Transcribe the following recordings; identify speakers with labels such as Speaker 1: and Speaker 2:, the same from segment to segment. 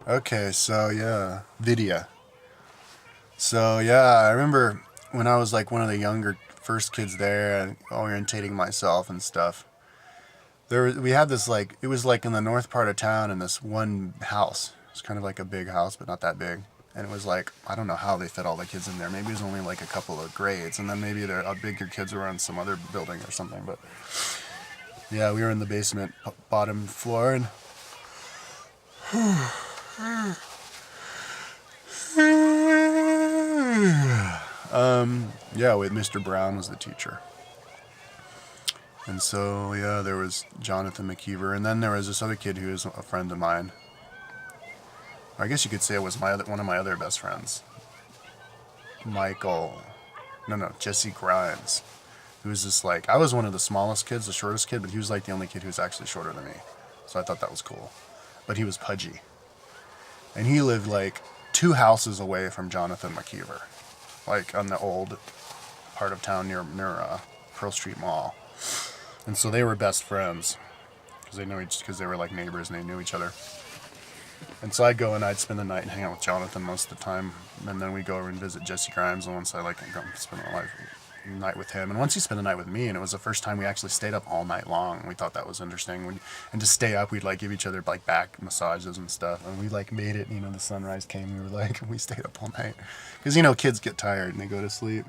Speaker 1: Okay, so yeah, Vidya. So yeah, I remember when I was like one of the younger first kids there and orientating myself and stuff. We had this like it was like in the north part of town in this one house. It's kind of like a big house, but not that big. And it was like I don't know how they fit all the kids in there. Maybe it was only like a couple of grades, and then maybe their bigger kids were on some other building or something. But yeah, we were in the basement, bottom floor, and yeah, with Mr. Brown was the teacher. And so, yeah, there was Jonathan McKeever, and then there was this other kid who was a friend of mine. I guess you could say it was one of my other best friends, Michael. No, Jesse Grimes. Who was just like I was one of the smallest kids, the shortest kid, but he was like the only kid who was actually shorter than me. So I thought that was cool. But he was pudgy, and he lived like 2 houses away from Jonathan McKeever, like on the old part of town near Pearl Street Mall. And so they were best friends because they were like neighbors and they knew each other. And so I'd go and I'd spend the night and hang out with Jonathan most of the time, and then we'd go over and visit Jesse Grimes. And once I like go spend the night with him, and once he spent the night with me, and it was the first time we actually stayed up all night long. We thought that was interesting. And to stay up, we'd like give each other like back massages and stuff, and we like made it. The sunrise came. We were like we stayed up all night because kids get tired and they go to sleep.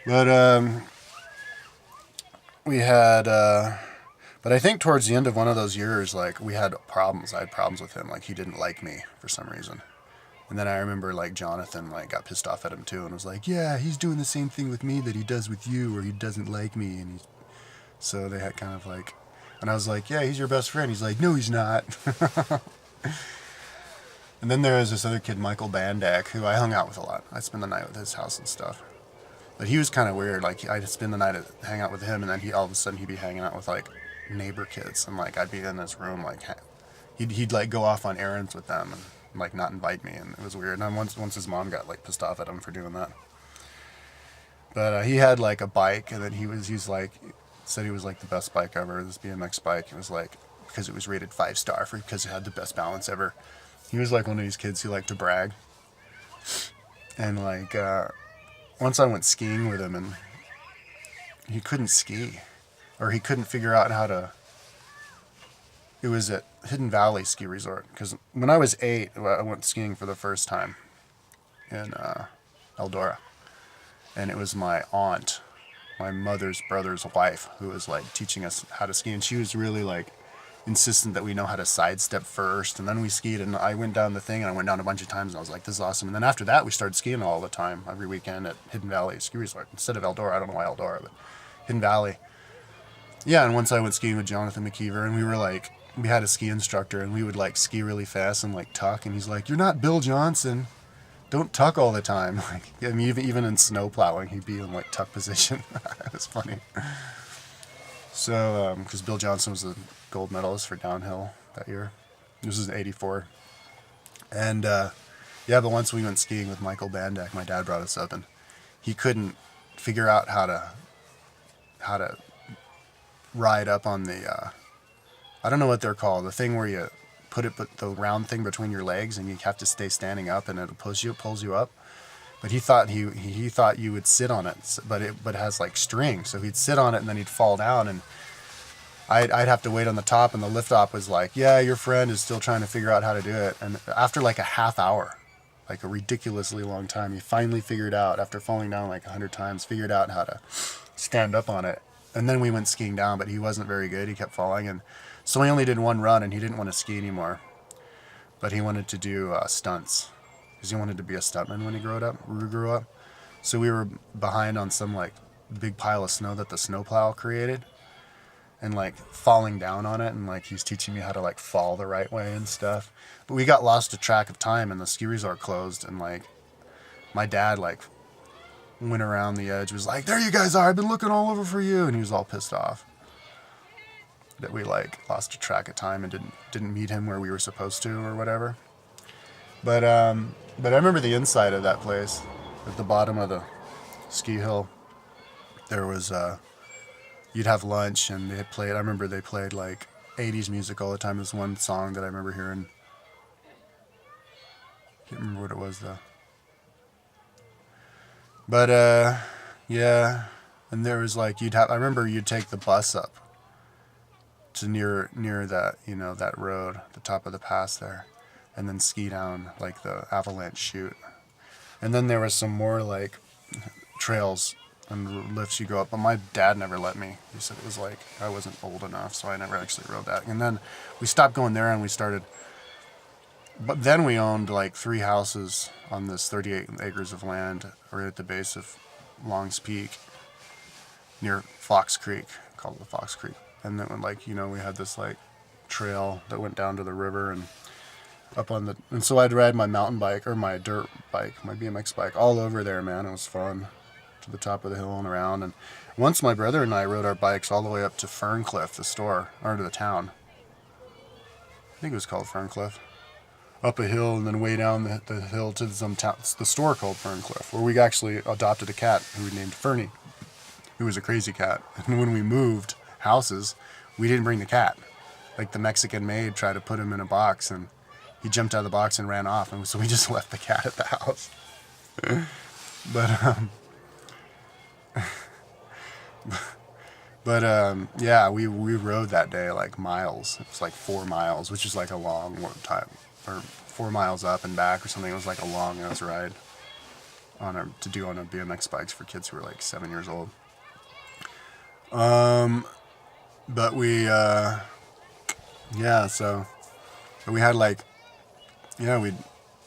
Speaker 1: But we had but I think towards the end of one of those years, like we had problems. I had problems with him. Like he didn't like me for some reason. And then I remember like Jonathan like got pissed off at him too and was like, yeah, he's doing the same thing with me that he does with you, or he doesn't like me. So they had kind of like, and I was like, yeah, he's your best friend. He's like, no, he's not. And then there was this other kid, Michael Bandak, who I hung out with a lot. I'd spend the night with his house and stuff. But he was kind of weird. Like I'd spend the night hang out with him, and then all of a sudden he'd be hanging out with like neighbor kids, and like I'd be in his room, like he'd like go off on errands with them and like not invite me, and it was weird. And then once his mom got like pissed off at him for doing that. But he had like a bike, and then he's like said he was like the best bike ever. This BMX bike. It was like because it was rated 5-star because it had the best balance ever. He was like one of these kids who liked to brag, and like. Once I went skiing with him, and he couldn't ski, or he couldn't figure out how to. It was at Hidden Valley Ski Resort, because when I was 8, I went skiing for the first time in Eldora, and it was my aunt, my mother's brother's wife, who was like teaching us how to ski, and she was really like insistent that we know how to sidestep first, and then we skied, and I went down the thing, and I went down a bunch of times, and I was like, this is awesome. And then after that, we started skiing all the time, every weekend at Hidden Valley Ski Resort, instead of Eldora. I don't know why Eldora, but Hidden Valley. Yeah, and once I went skiing with Jonathan McKeever, and we had a ski instructor, and we would like ski really fast and like tuck, and he's like, you're not Bill Johnson. Don't tuck all the time. Like, I mean, even in snow plowing, he'd be in like tuck position. It was funny. So, because Bill Johnson was a gold medalist for downhill that year. This was in '84. And, yeah, but once we went skiing with Michael Bandak, my dad brought us up, and he couldn't figure out how to ride up on the, I don't know what they're called, the thing where you put the round thing between your legs, and you have to stay standing up, and it pulls you up. But he thought he thought you would sit on it, but it has like string, so he'd sit on it and then he'd fall down, and I'd have to wait on the top, and the lift op was like, yeah, your friend is still trying to figure out how to do it. And after like a half hour, like a ridiculously long time, he finally figured out, after falling down like 100 times, figured out how to stand up on it. And then we went skiing down, but he wasn't very good. He kept falling, and so he only did one run, and he didn't want to ski anymore, but he wanted to do stunts. Because he wanted to be a stuntman when he grew up. So we were behind on some like big pile of snow that the snowplow created, and like falling down on it, and like he's teaching me how to like fall the right way and stuff. But we got lost to track of time, and the ski resort closed, and like my dad like went around the edge, was like, there you guys are, I've been looking all over for you, and he was all pissed off that we like lost track of time and didn't meet him where we were supposed to or whatever. But I remember the inside of that place. At the bottom of the ski hill, there was you'd have lunch, and I remember they played like 80s music all the time. There's one song that I remember hearing Can't remember what it was though. But yeah, and there was like I remember you'd take the bus up to near that, that road, the top of the pass there, and then ski down like the avalanche chute. And then there was some more like trails and lifts you go up, but my dad never let me. He said it was like I wasn't old enough, so I never actually rode that. And then we stopped going there and we started. But then we owned like 3 houses on this 38 acres of land right at the base of Long's Peak near Fox Creek, called the Fox Creek. And then like, we had this like trail that went down to the river and up on and so I'd ride my mountain bike or my dirt bike, my BMX bike all over there, man. It was fun, to the top of the hill and around. And once my brother and I rode our bikes all the way up to Ferncliff, the store, or to the town. I think it was called Ferncliff. Up a hill and then way down the hill to some town, the store called Ferncliff, where we actually adopted a cat who we named Fernie, who was a crazy cat. And when we moved houses, we didn't bring the cat. Like the Mexican maid tried to put him in a box and he jumped out of the box and ran off. And so we just left the cat at the house. Yeah, we rode that day like miles. It was like 4 miles, which is like a long time. Or 4 miles up and back or something. It was like a long ass ride to do on a BMX bikes for kids who were like 7 years old. But we had like, it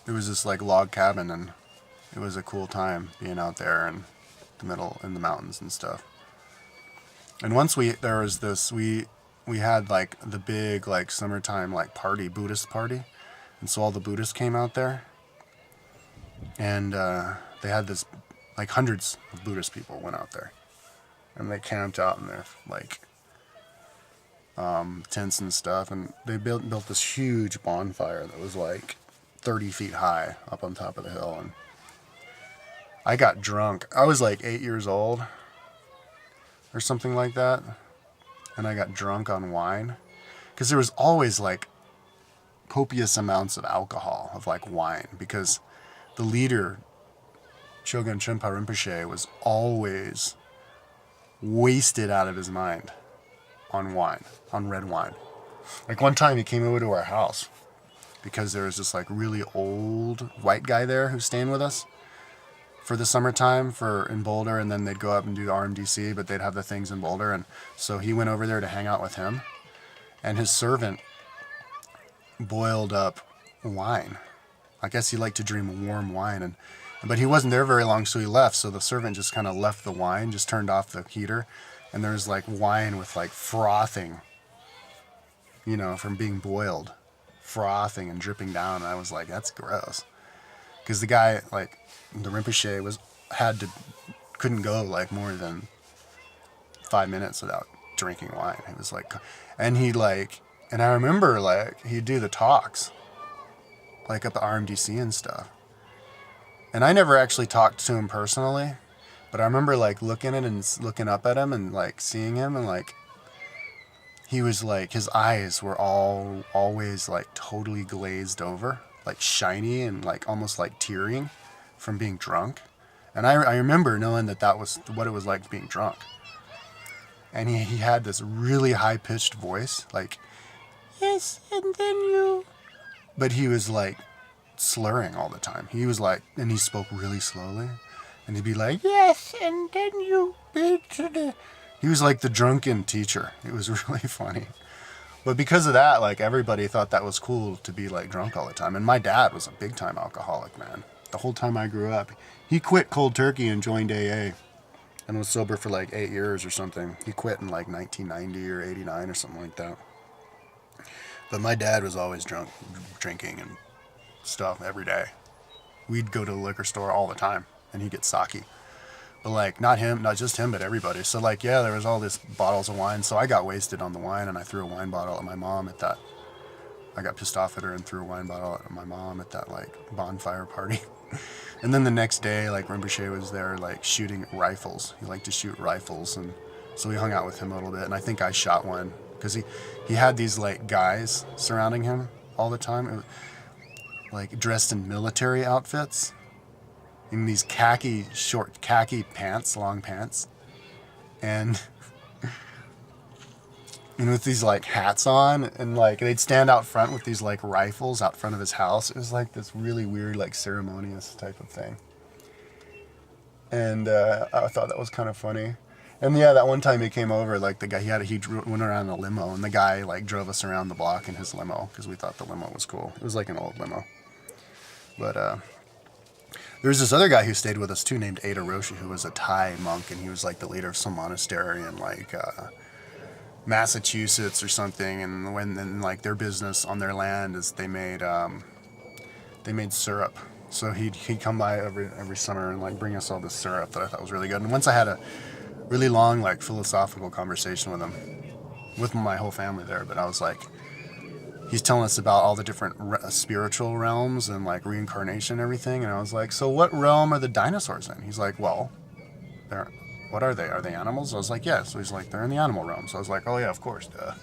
Speaker 1: was this like log cabin and it was a cool time being out there in the mountains and stuff. And once we had like the big like summertime like party, Buddhist party. And so all the Buddhists came out there, and they had this, like hundreds of Buddhist people went out there, and they camped out in their like tents and stuff, and they built this huge bonfire that was like 30 feet high up on top of the hill. And I got drunk. I was like 8 years old or something like that, and I got drunk on wine because there was always like copious amounts of alcohol, of like wine, because the leader, Chogyam Trungpa Rinpoche, was always wasted out of his mind on wine, on red wine. Like one time he came over to our house because there was this like really old white guy there who's staying with us for the summertime in Boulder, and then they'd go up and do the RMDC, but they'd have the things in Boulder. And so he went over there to hang out with him, and his servant boiled up wine. I guess he liked to drink warm wine, but he wasn't there very long, so he left. So the servant just kind of left the wine, just turned off the heater, and there's like wine with like frothing, from being boiled, frothing and dripping down. And I was like, that's gross, because the guy, like the Rinpoche, couldn't go like more than 5 minutes without drinking wine. It was like, and I remember like he'd do the talks, like up the RMDC and stuff. And I never actually talked to him personally, but I remember like looking up at him and like seeing him, and like he was like, his eyes were always like totally glazed over, like shiny and like almost like tearing from being drunk. And I remember knowing that was what it was like being drunk. And he had this really high-pitched voice, like, yes, and then you... But he was, like, slurring all the time. He was, like, and he spoke really slowly. And he'd be like, yes, and then you... He was, like, the drunken teacher. It was really funny. But because of that, like, everybody thought that was cool to be, like, drunk all the time. And my dad was a big-time alcoholic, man. The whole time I grew up. He quit cold turkey and joined AA. And was sober for like 8 years or something. He quit in like 1990 or 89 or something like that. But my dad was always drinking and stuff every day. We'd go to the liquor store all the time, and he'd get sake. But like, not just him, but everybody. So like, yeah, there was all these bottles of wine. So I got wasted on the wine, and I threw a wine bottle at my mom at that. I got pissed off at her and threw a wine bottle at my mom at that like bonfire party. And then the next day, like, Rinpoche was there, like, shooting rifles. He liked to shoot rifles, and so we hung out with him a little bit, and I think I shot one, because he had these, like, guys surrounding him all the time. like dressed in military outfits, in these short khaki pants, long pants, and with these like hats on, and like they'd stand out front with these like rifles out front of his house. It was like this really weird, like ceremonious type of thing. And I thought that was kind of funny. And yeah, that one time he came over, like the guy, he went around in a limo, and the guy like drove us around the block in his limo because we thought the limo was cool. It was like an old limo. But there was this other guy who stayed with us too, named Ada Roshi, who was a Thai monk, and he was like the leader of some monastery in like Massachusetts or something. And when like their business on their land is they made syrup. So he'd come by every summer and like bring us all this syrup that I thought was really good. And once I had a really long like philosophical conversation with him, with my whole family there. But I was like, he's telling us about all the different spiritual realms and like reincarnation and everything. And I was like, so what realm are the dinosaurs in? He's like, well, what are they? Are they animals? I was like, yeah. So he's like, they're in the animal realm. So I was like, oh yeah, of course, duh.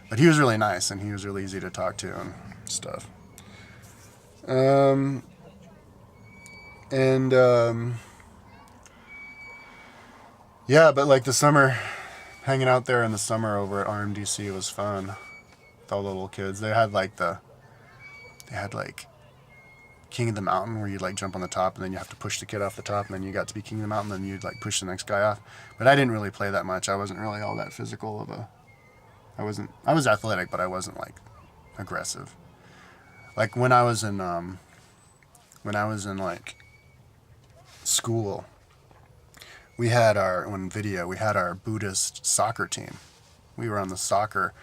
Speaker 1: But he was really nice, and he was really easy to talk to and stuff. Yeah, but like the summer, hanging out there in the summer over at RMDC was fun. With all the little kids. They had like King of the Mountain, where you'd like jump on the top and then you have to push the kid off the top, and then you got to be King of the Mountain, and then you'd like push the next guy off. But I didn't really play that much. I wasn't really all that physical of a... I was athletic, but I wasn't like aggressive. Like when I was in like school, we had our Buddhist soccer team. We were on the soccer,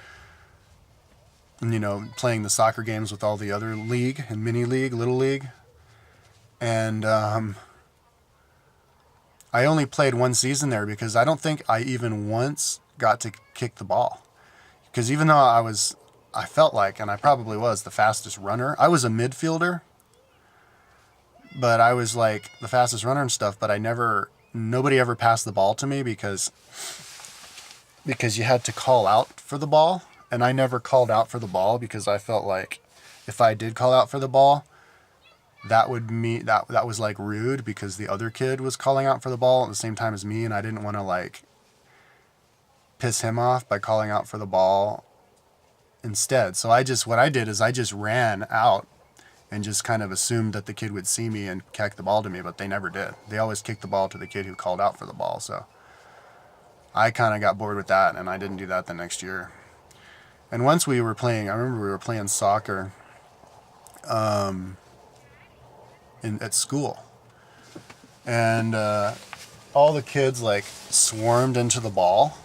Speaker 1: and playing the soccer games with all the other league and mini league, little league. And I only played one season there because I don't think I even once got to kick the ball. Because even though I felt like, and I probably was the fastest runner, I was a midfielder, but I was like the fastest runner and stuff, but nobody ever passed the ball to me because you had to call out for the ball. And I never called out for the ball because I felt like if I did call out for the ball, that was like rude because the other kid was calling out for the ball at the same time as me, and I didn't want to like piss him off by calling out for the ball instead. So what I did is I just ran out and just kind of assumed that the kid would see me and kick the ball to me, but they never did. They always kicked the ball to the kid who called out for the ball. So I kind of got bored with that, and I didn't do that the next year. And once I remember we were playing soccer at school. And all the kids like swarmed into the ball.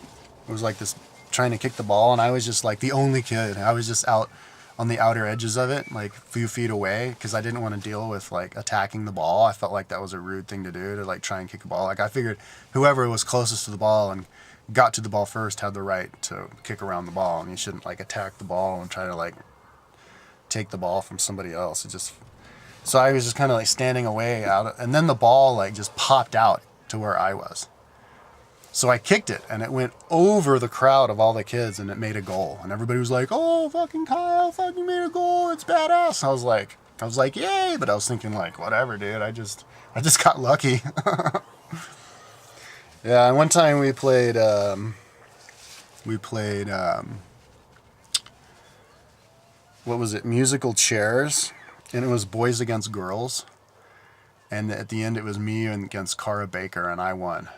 Speaker 1: It was like this trying to kick the ball, and I was just like the only kid. I was just out on the outer edges of it, like a few feet away, because I didn't want to deal with like attacking the ball. I felt like that was a rude thing to do, to like try and kick a ball. Like I figured whoever was closest to the ball and got to the ball first had the right to kick around the ball, and you shouldn't like attack the ball and try to like take the ball from somebody else. So I was just kind of like standing away and then the ball like just popped out to where I was. So I kicked it, and it went over the crowd of all the kids, and it made a goal. And everybody was like, "Oh, fucking Kyle, fucking made a goal! It's badass!" I was like, "Yay!" But I was thinking like, whatever, dude. I just got lucky. Yeah, and one time we played. What was it? Musical chairs, and it was boys against girls. And at the end, it was me against Cara Baker, and I won.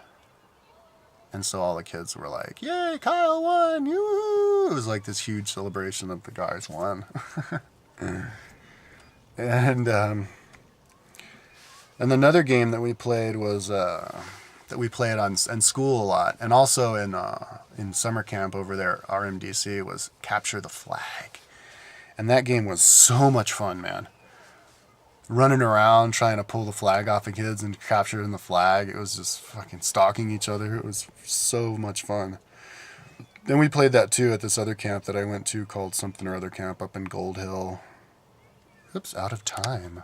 Speaker 1: And so all the kids were like, "Yay, Kyle won! Yoo-hoo!" It was like this huge celebration that the guys won. And another game that we played was that we played in school a lot, and also in summer camp over there, RMDC, was Capture the Flag. And that game was so much fun, man. Running around trying to pull the flag off of kids and capturing the flag. It was just fucking stalking each other. It was so much fun. Then we played that too at this other camp that I went to called something or other camp up in Gold Hill. Oops, out of time.